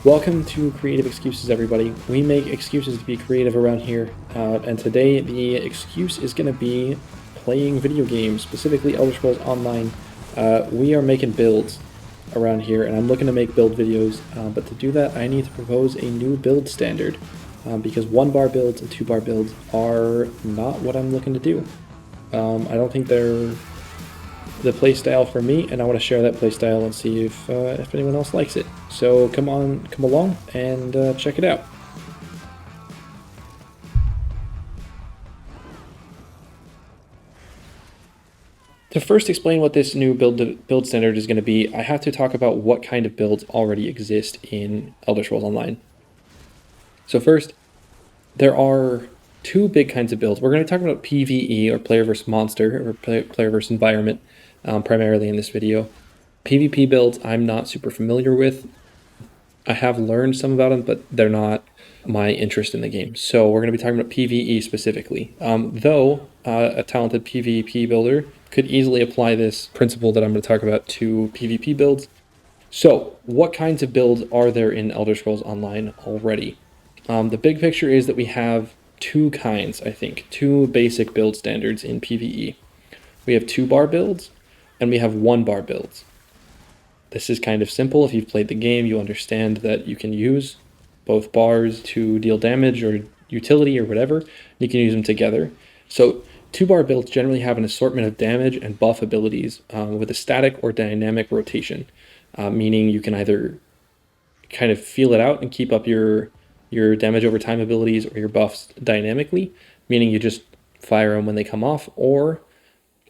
Welcome to Creative Excuses, everybody. We make excuses to be creative around here, and today the excuse is going to be playing video games, specifically Elder Scrolls Online. We are making builds around here, and I'm looking to make build videos, but to do that, I need to propose a new build standard, because 1-bar builds and 2-bar builds are not what I'm looking to do. I don't think they're the playstyle for me, and I want to share that playstyle and see if anyone else likes it. So come along and check it out. To first explain what this new build standard is going to be, I have to talk about what kind of builds already exist in Elder Scrolls Online. So first, there are two big kinds of builds. We're going to be talking about PvE, or player versus monster, or player versus environment, primarily in this video. PvP builds I'm not super familiar with. I have learned some about them, but they're not my interest in the game. So we're going to be talking about PvE specifically. Though a talented PvP builder could easily apply this principle that I'm going to talk about to PvP builds. So what kinds of builds are there in Elder Scrolls Online already? The big picture is that we have two kinds, I think, two basic build standards in PvE. We have 2-bar builds and we have 1-bar builds. This is kind of simple. If you've played the game, you understand that you can use both bars to deal damage or utility or whatever. You can use them together. So 2-bar builds generally have an assortment of damage and buff abilities with a static or dynamic rotation, meaning you can either kind of feel it out and keep up your damage over time abilities or your buffs dynamically, meaning you just fire them when they come off, or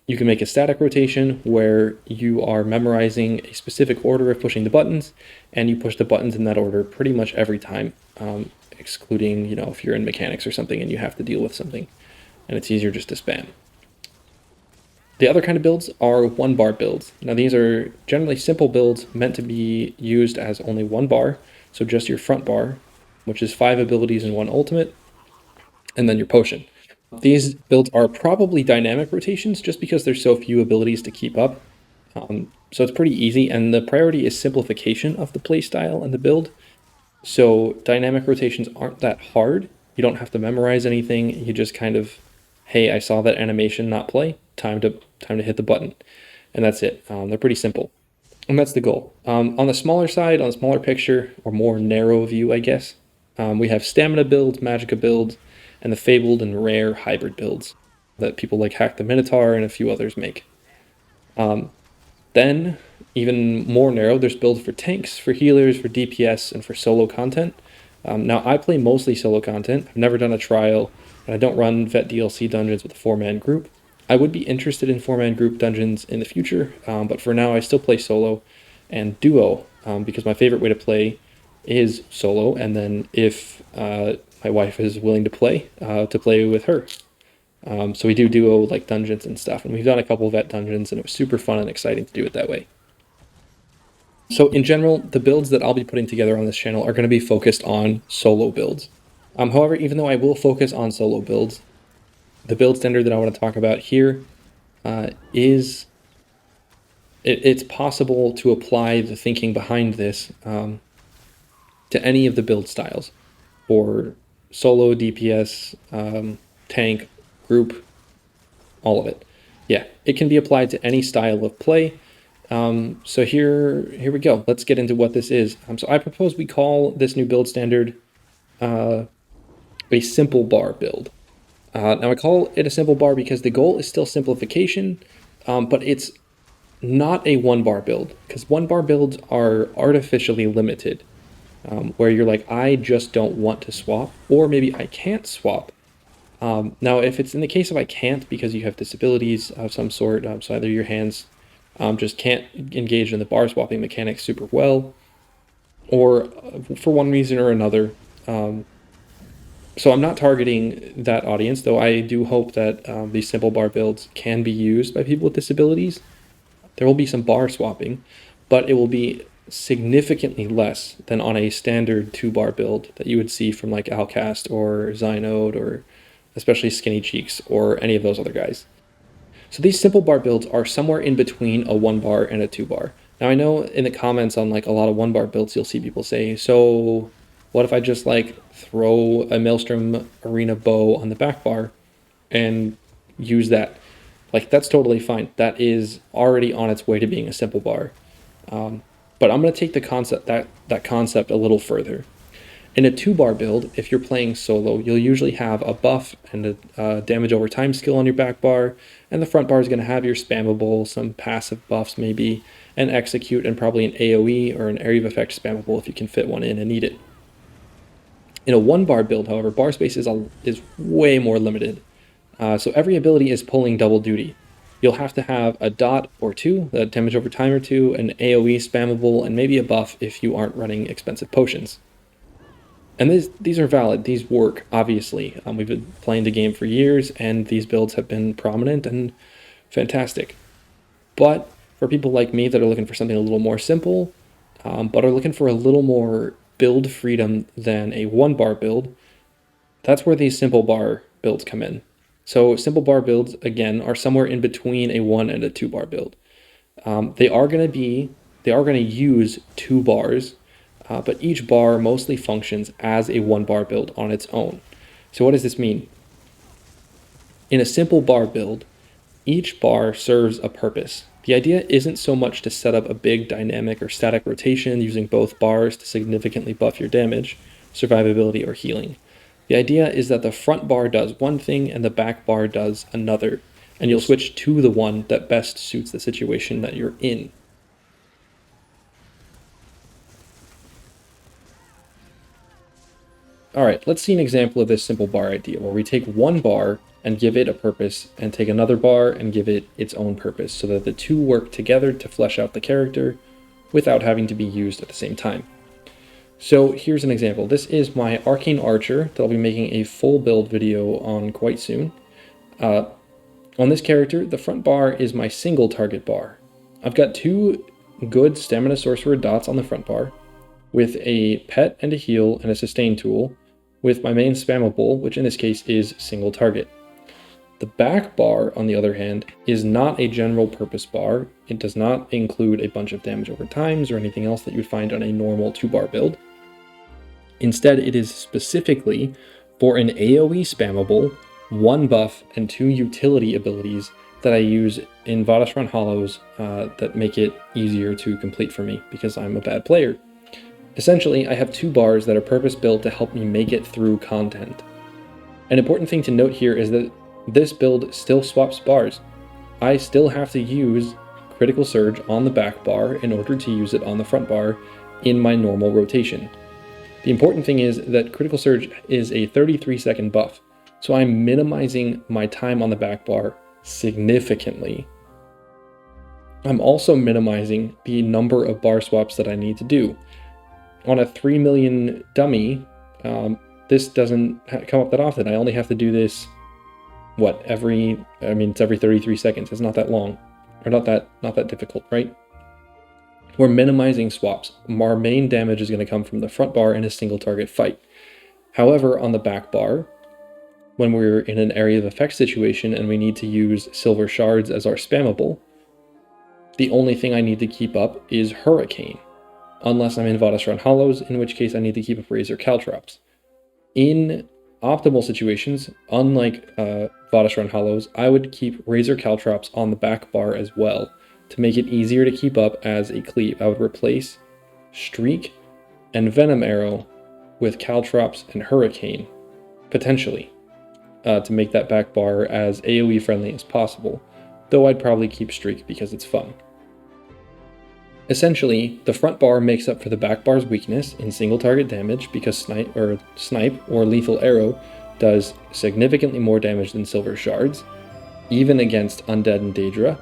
you can make a static rotation where you are memorizing a specific order of pushing the buttons, and you push the buttons in that order pretty much every time, excluding, if you're in mechanics or something and you have to deal with something, and it's easier just to spam. The other kind of builds are 1-bar builds. Now these are generally simple builds meant to be used as only 1 bar, so just your front bar, which is 5 abilities and 1 ultimate, and then your potion. These builds are probably dynamic rotations just because there's so few abilities to keep up. So it's pretty easy, and the priority is simplification of the playstyle and the build. So dynamic rotations aren't that hard. You don't have to memorize anything. You just kind of, hey, I saw that animation not play. Time to hit the button, and that's it. They're pretty simple, and that's the goal. On the smaller side, on the smaller picture, or more narrow view, I guess, we have stamina builds, magicka builds, and the fabled and rare hybrid builds that people like Hack the Minotaur and a few others make. Then, even more narrow, there's builds for tanks, for healers, for DPS, and for solo content. Now, I play mostly solo content. I've never done a trial, and I don't run Vet DLC dungeons with a 4-man group. I would be interested in 4-man group dungeons in the future, but for now I still play solo and duo, because my favorite way to play is solo, and then if my wife is willing to play with her. So we do duo like dungeons and stuff, and we've done a couple of vet dungeons, and it was super fun and exciting to do it that way. So in general, the builds that I'll be putting together on this channel are going to be focused on solo builds. However, even though I will focus on solo builds, the build standard that I want to talk about here is it's possible to apply the thinking behind this to any of the build styles, for solo, DPS, tank, group, all of it. Yeah, it can be applied to any style of play. So here we go. Let's get into what this is. So I propose we call this new build standard a simple bar build. Now I call it a simple bar because the goal is still simplification, but it's not a 1-bar build, because 1-bar builds are artificially limited, where you're like, I just don't want to swap, or maybe I can't swap. Now, if it's in the case of I can't because you have disabilities of some sort, so either your hands just can't engage in the bar swapping mechanics super well, or for one reason or another. So I'm not targeting that audience, though I do hope that these simple bar builds can be used by people with disabilities. There will be some bar swapping, but it will be significantly less than on a standard 2-bar build that you would see from like Alcast or Zynode, or especially Skinny Cheeks, or any of those other guys. So these simple bar builds are somewhere in between a 1-bar and a 2-bar. Now I know in the comments on like a lot of one bar builds, you'll see people say, so what if I just like throw a Maelstrom Arena bow on the back bar and use that? Like that's totally fine. That is already on its way to being a simple bar. But I'm going to take the concept that concept a little further. In a 2-bar build, if you're playing solo, you'll usually have a buff and a damage over time skill on your back bar, and the front bar is going to have your spammable, some passive buffs maybe, and execute, and probably an AoE or an area of effect spammable if you can fit one in and need it. In a 1-bar build, however, bar space is way more limited. So every ability is pulling double duty. You'll have to have a dot or two, a damage over time or two, an AoE spammable, and maybe a buff if you aren't running expensive potions. And these are valid, these work, obviously. We've been playing the game for years, and these builds have been prominent and fantastic. But for people like me that are looking for something a little more simple, but are looking for a little more build freedom than a 1-bar build, that's where these simple bar builds come in. So simple bar builds, again, are somewhere in between a 1 and a 2-bar build. They are going to use 2 bars, but each bar mostly functions as a 1-bar build on its own. So what does this mean? In a simple bar build, each bar serves a purpose. The idea isn't so much to set up a big dynamic or static rotation using both bars to significantly buff your damage, survivability, or healing. The idea is that the front bar does one thing and the back bar does another, and you'll switch to the one that best suits the situation that you're in. All right, let's see an example of this simple bar idea where we take one bar and give it a purpose and take another bar and give it its own purpose so that the two work together to flesh out the character without having to be used at the same time. So here's an example. This is my Arcane Archer that I'll be making a full build video on quite soon. On this character, the front bar is my single target bar. I've got 2 good Stamina Sorcerer dots on the front bar with a pet and a heal and a sustain tool, with my main spammable, which in this case is single target. The back bar, on the other hand, is not a general purpose bar. It does not include a bunch of damage over times or anything else that you'd find on a normal 2-bar build. Instead, it is specifically for an AoE spammable, 1 buff, and 2 utility abilities that I use in Vodasran Hollows that make it easier to complete for me because I'm a bad player. Essentially, I have 2 bars that are purpose-built to help me make it through content. An important thing to note here is that this build still swaps bars. I still have to use Critical Surge on the back bar in order to use it on the front bar in my normal rotation. The important thing is that Critical Surge is a 33-second buff, so I'm minimizing my time on the back bar significantly. I'm also minimizing the number of bar swaps that I need to do. On a 3 million dummy, this doesn't come up that often. I only have to do this, it's every 33 seconds. It's not that long, or not that difficult, right? We're minimizing swaps. Our main damage is going to come from the front bar in a single target fight. However, on the back bar, when we're in an area of effect situation and we need to use silver shards as our spammable, the only thing I need to keep up is Hurricane. Unless I'm in Vodasran Hollows, in which case I need to keep up Razor Caltrops. In optimal situations, unlike Vodasran Hollows, I would keep Razor Caltrops on the back bar as well to make it easier to keep up as a cleave. I would replace Streak and Venom Arrow with Caltrops and Hurricane, potentially, to make that back bar as AoE friendly as possible, though I'd probably keep Streak because it's fun. Essentially, the front bar makes up for the back bar's weakness in single target damage because Snipe or Lethal Arrow does significantly more damage than Silver Shards, even against Undead and Daedra.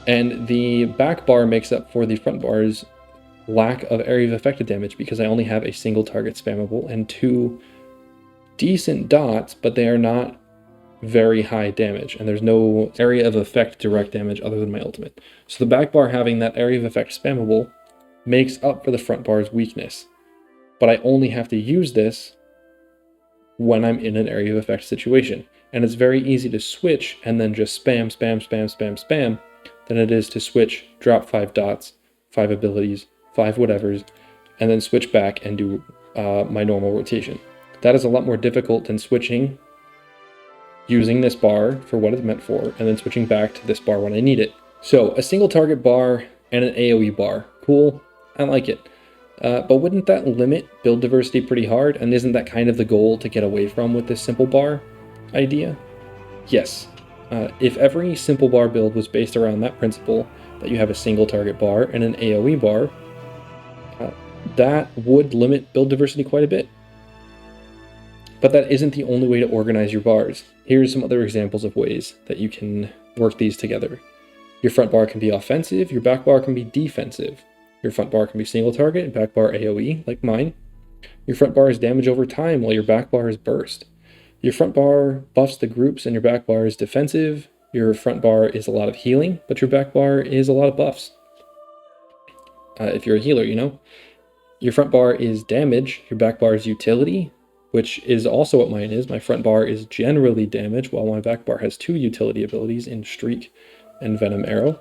And the back bar makes up for the front bar's lack of area of effective damage because I only have a single target spammable and 2 decent dots, but they are not very high damage, and there's no area of effect direct damage other than my ultimate. So the back bar having that area of effect spammable makes up for the front bar's weakness. But I only have to use this when I'm in an area of effect situation. And it's very easy to switch and then just spam than it is to switch, drop 5 dots, 5 abilities, 5 whatevers, and then switch back and do my normal rotation. That is a lot more difficult than switching, using this bar for what it's meant for, and then switching back to this bar when I need it. So a single target bar and an AoE bar. Cool, I like it. But wouldn't that limit build diversity pretty hard? And isn't that kind of the goal to get away from with this simple bar idea? Yes. If every simple bar build was based around that principle, that you have a single target bar and an AoE bar, that would limit build diversity quite a bit. But that isn't the only way to organize your bars. Here's some other examples of ways that you can work these together. Your front bar can be offensive, your back bar can be defensive. Your front bar can be single target and back bar AoE, like mine. Your front bar is damage over time, while your back bar is burst. Your front bar buffs the groups and your back bar is defensive. Your front bar is a lot of healing, but your back bar is a lot of buffs. If you're a healer, you know. Your front bar is damage, your back bar is utility, which is also what mine is. My front bar is generally damage, while my back bar has 2 utility abilities in Streak and Venom Arrow.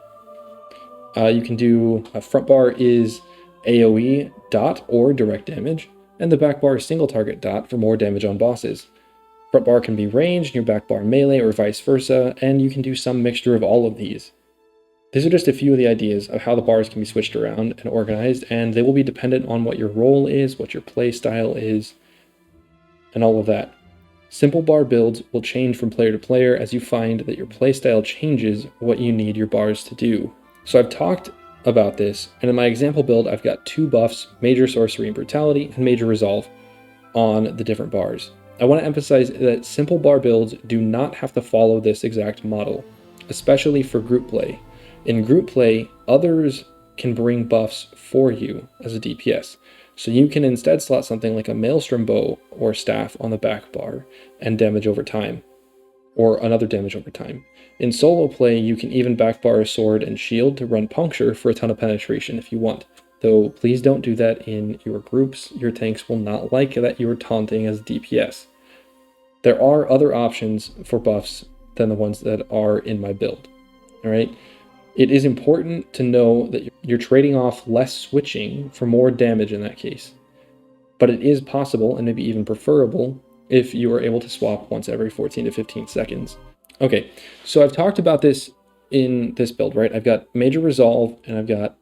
You can do a front bar is AoE dot or direct damage, and the back bar is single target dot for more damage on bosses. Front bar can be ranged, and your back bar melee, or vice versa, and you can do some mixture of all of these. These are just a few of the ideas of how the bars can be switched around and organized, and they will be dependent on what your role is, what your play style is, and all of that. Simple bar builds will change from player to player as you find that your playstyle changes what you need your bars to do. So I've talked about this, and in my example build, I've got 2 buffs, Major Sorcery and Brutality, and Major Resolve on the different bars. I want to emphasize that simple bar builds do not have to follow this exact model, especially for group play. In group play, others can bring buffs for you as a DPS. So you can instead slot something like a Maelstrom Bow or Staff on the back bar and damage over time, or another damage over time. In solo play, you can even backbar a sword and shield to run puncture for a ton of penetration if you want. Though please don't do that in your groups. Your tanks will not like that you are taunting as DPS. There are other options for buffs than the ones that are in my build. Alright? It is important to know that you're trading off less switching for more damage in that case. But it is possible, and maybe even preferable, if you are able to swap once every 14 to 15 seconds. Okay, so I've talked about this in this build, right? I've got Major Resolve, and I've got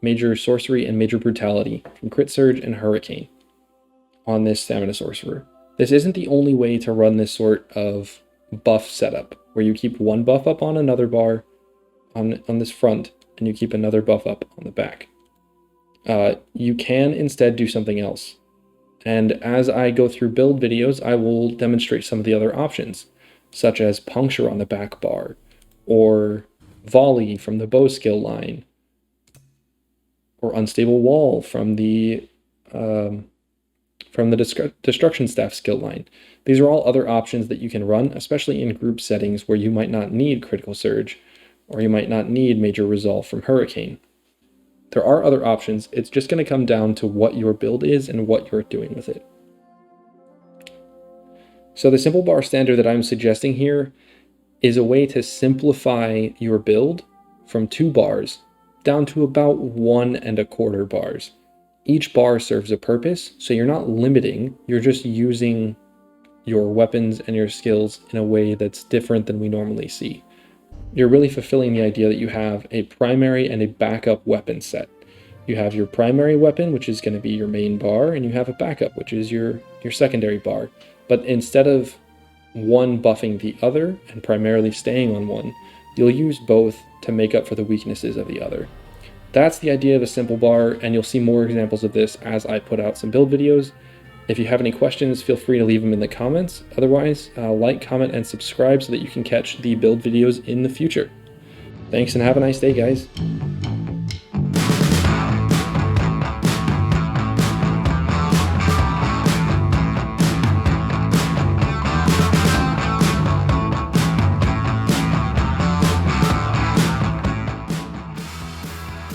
Major Sorcery and Major Brutality from Crit Surge and Hurricane on this Stamina Sorcerer. This isn't the only way to run this sort of buff setup, where you keep one buff up on another bar on this front, and you keep another buff up on the back. You can instead do something else. And as I go through build videos, I will demonstrate some of the other options, such as Puncture on the back bar, or Volley from the bow skill line, or Unstable Wall from the Destruction Staff skill line. These are all other options that you can run, especially in group settings where you might not need Critical Surge, or you might not need Major Resolve from Hurricane. There are other options. It's just going to come down to what your build is and what you're doing with it. So the simple bar standard that I'm suggesting here is a way to simplify your build from 2 bars down to about 1 1/4 bars. Each bar serves a purpose, so you're not limiting, you're just using your weapons and your skills in a way that's different than we normally see. You're really fulfilling the idea that you have a primary and a backup weapon set. You have your primary weapon, which is going to be your main bar, and you have a backup, which is your secondary bar. But instead of one buffing the other and primarily staying on one, you'll use both to make up for the weaknesses of the other. That's the idea of a simple bar, and you'll see more examples of this as I put out some build videos. If you have any questions, feel free to leave them in the comments. Otherwise, like, comment, and subscribe so that you can catch the build videos in the future. Thanks and have a nice day, guys.